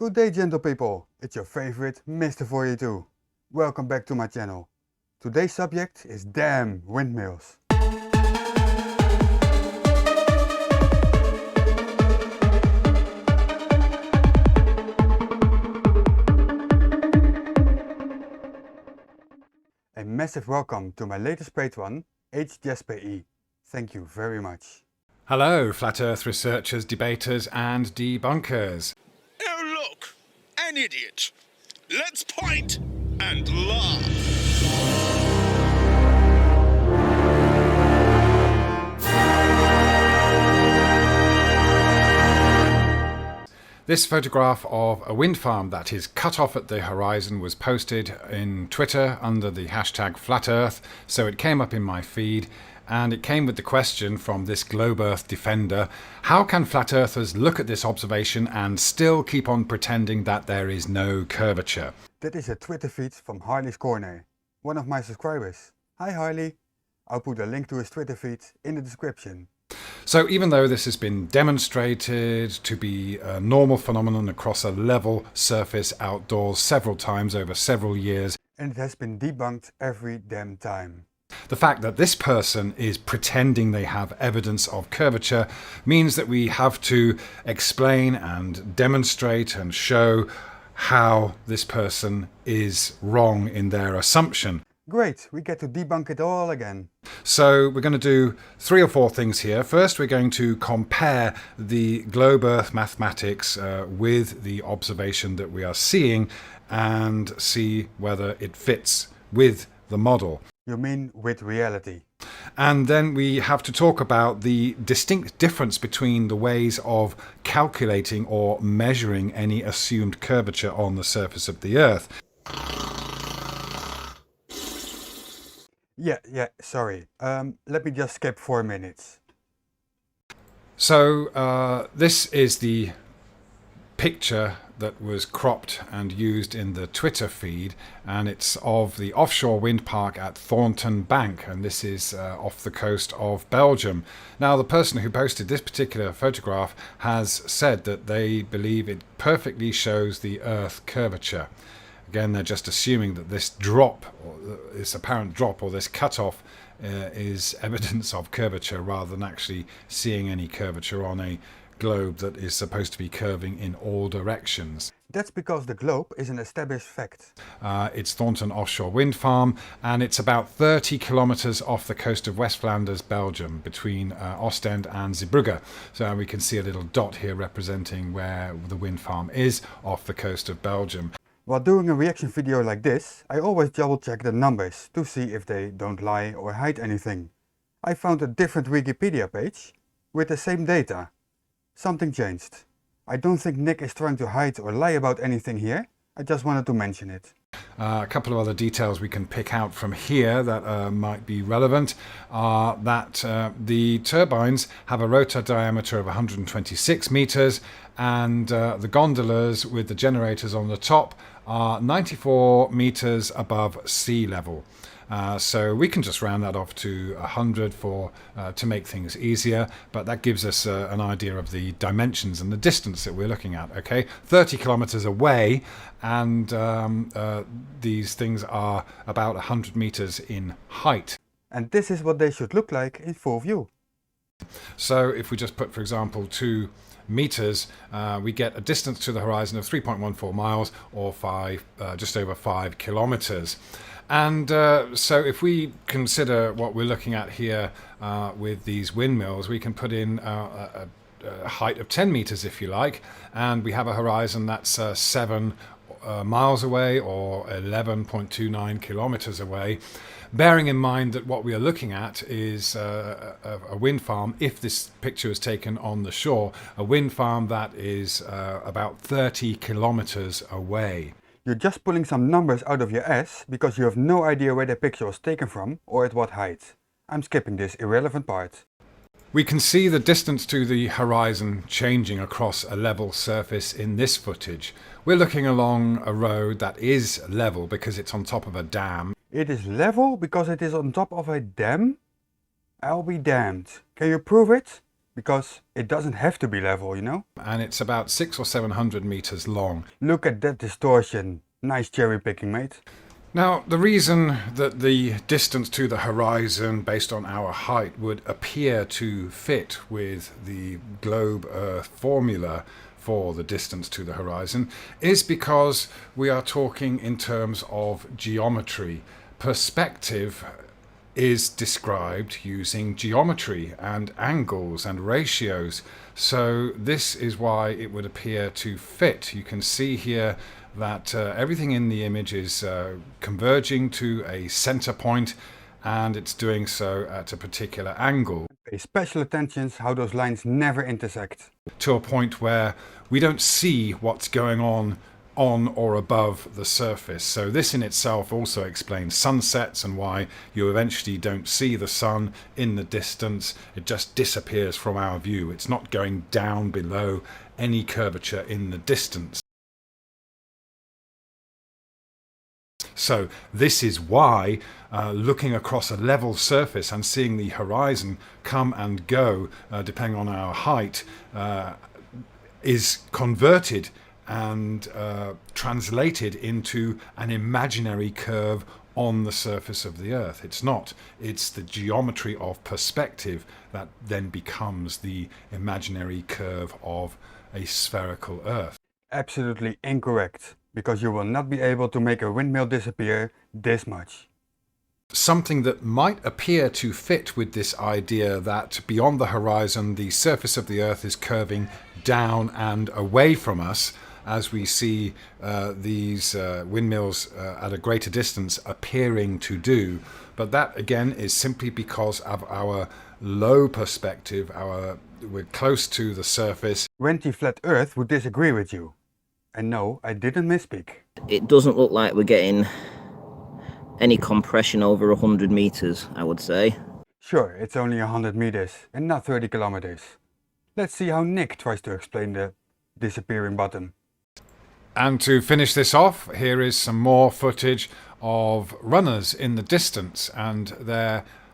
Good day, gentle people, it's your favorite Mr. 42. Welcome back to my channel. Today's subject is damn windmills. A massive welcome to my latest patron, HJSPE. Thank you very much. Hello, Flat Earth researchers, debaters and debunkers. Oh look, an idiot. Let's point and laugh. This photograph of a wind farm that is cut off at the horizon was posted in Twitter under the hashtag #FlatEarth, so it came up in my feed, and it came with the question from this Globe Earth defender: how can flat earthers look at this observation and still keep on pretending that there is no curvature? That is a Twitter feed from Harley's Corner, one of my subscribers. Hi Harley! I'll put a link to his Twitter feed in the description. So even though this has been demonstrated to be a normal phenomenon across a level surface outdoors several times over several years, and it has been debunked every damn time. the fact that this person is pretending they have evidence of curvature means that we have to explain and demonstrate and show how this person is wrong in their assumption. Great, we get to debunk it all again. So we're going to do 3 or 4 things here. First, we're going to compare the globe Earth mathematics with the observation that we are seeing and see whether it fits with the model. You mean with reality? And then we have to talk about the distinct difference between the ways of calculating or measuring any assumed curvature on the surface of the Earth. Yeah, sorry. Let me just skip 4 minutes. So this is the picture that was cropped and used in the Twitter feed, and it's of the offshore wind park at Thornton Bank, and this is off the coast of Belgium. Now, the person who posted this particular photograph has said that they believe it perfectly shows the Earth curvature. Again, they're just assuming that this drop, or this apparent drop, or this cutoff is evidence of curvature rather than actually seeing any curvature on a globe that is supposed to be curving in all directions. That's because the globe is an established fact. It's Thornton Offshore Wind Farm, and it's about 30 kilometres off the coast of West Flanders, Belgium, between Ostend and Zeebrugge. So we can see a little dot here representing where the wind farm is off the coast of Belgium. While doing a reaction video like this, I always double check the numbers to see if they don't lie or hide anything. I found a different Wikipedia page with the same data. Something changed. I don't think Nick is trying to hide or lie about anything here. I just wanted to mention it. A couple of other details we can pick out from here that might be relevant are that the turbines have a rotor diameter of 126 meters, and the gondolas with the generators on the top are 94 meters above sea level. So we can just round that off to 100 to make things easier, but that gives us an idea of the dimensions and the distance that we're looking at. Okay, 30 kilometers away, and these things are about 100 meters in height. And this is what they should look like in full view. So if we just put, for example, 2 meters, we get a distance to the horizon of 3.14 miles, or just over 5 kilometers. And so if we consider what we're looking at here with these windmills, we can put in a height of 10 meters, if you like, and we have a horizon that's 7 miles away, or 11.29 kilometers away, bearing in mind that what we are looking at is a wind farm, if this picture is taken on the shore, a wind farm that is about 30 kilometers away. You're just pulling some numbers out of your ass because you have no idea where the picture was taken from or at what height. I'm skipping this irrelevant part. We can see the distance to the horizon changing across a level surface in this footage. We're looking along a road that is level because it's on top of a dam. It is level because it is on top of a dam? I'll be damned. Can you prove it? because it doesn't have to be level, you know? And it's about 600 or 700 meters long. Look at that distortion. Nice cherry picking, mate. Now, the reason that the distance to the horizon based on our height would appear to fit with the globe Earth formula for the distance to the horizon is because we are talking in terms of geometry. Perspective is described using geometry and angles and ratios. So this is why it would appear to fit. You can see here that everything in the image is converging to a center point, and it's doing so at a particular angle. Pay special attention how those lines never intersect. To a point where we don't see what's going on or above the surface. So this in itself also explains sunsets and why you eventually don't see the sun in the distance. It just disappears from our view. It's not going down below any curvature in the distance. So this is why looking across a level surface and seeing the horizon come and go depending on our height is converted and translated into an imaginary curve on the surface of the Earth. It's not. It's the geometry of perspective that then becomes the imaginary curve of a spherical Earth. Absolutely incorrect, because you will not be able to make a windmill disappear this much. Something that might appear to fit with this idea that beyond the horizon the surface of the Earth is curving down and away from us, as we see these windmills at a greater distance appearing to do. But that again is simply because of our low perspective, we're close to the surface. Wenty Flat Earth would disagree with you. And no, I didn't misspeak. It doesn't look like we're getting any compression over 100 meters, I would say. Sure, it's only 100 meters and not 30 kilometers. Let's see how Nick tries to explain the disappearing button. And to finish this off, here is some more footage of runners in the distance, and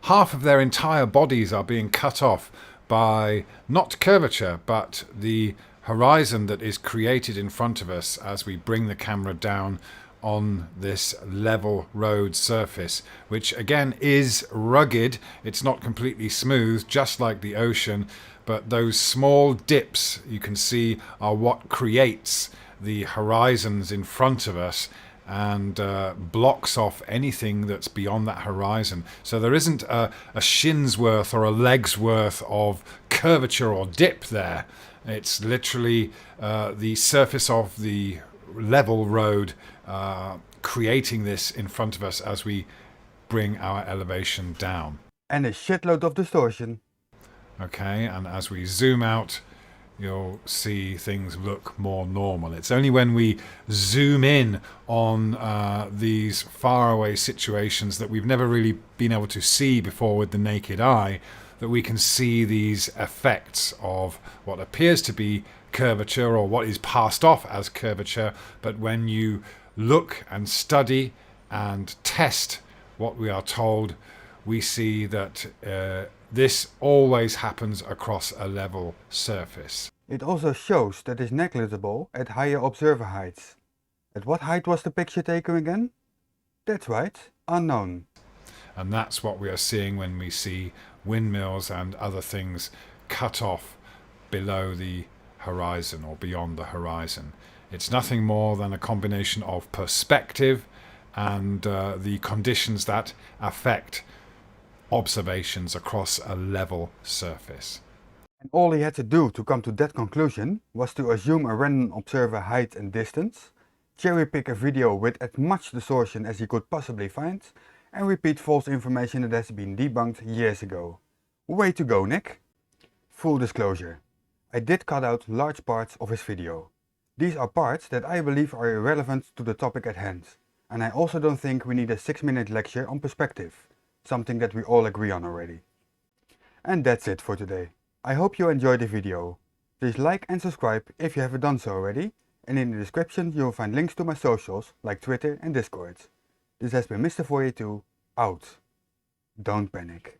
half of their entire bodies are being cut off by not curvature but the horizon that is created in front of us as we bring the camera down on this level road surface, which again is rugged. It's not completely smooth, just like the ocean, but those small dips you can see are what creates the horizons in front of us and blocks off anything that's beyond that horizon. So there isn't a shin's worth or a leg's worth of curvature or dip there. It's literally the surface of the level road creating this in front of us as we bring our elevation down. And a shitload of distortion. Okay, and as we zoom out, you'll see things look more normal. It's only when we zoom in on these faraway situations that we've never really been able to see before with the naked eye that we can see these effects of what appears to be curvature or what is passed off as curvature. But when you look and study and test what we are told, we see that this always happens across a level surface. It also shows that it's negligible at higher observer heights. At what height was the picture taken again? That's right, unknown. And that's what we are seeing when we see windmills and other things cut off below the horizon or beyond the horizon. It's nothing more than a combination of perspective and the conditions that affect observations across a level surface. And all he had to do to come to that conclusion was to assume a random observer height and distance, cherry pick a video with as much distortion as he could possibly find, and repeat false information that has been debunked years ago. Way to go, Nick! Full disclosure, I did cut out large parts of his video. These are parts that I believe are irrelevant to the topic at hand, and I also don't think we need a 6-minute lecture on perspective, something that we all agree on already. And that's it for today. I hope you enjoyed the video. Please like and subscribe if you haven't done so already, and in the description you will find links to my socials like Twitter and Discord. This has been Mr. 482, out. Don't panic.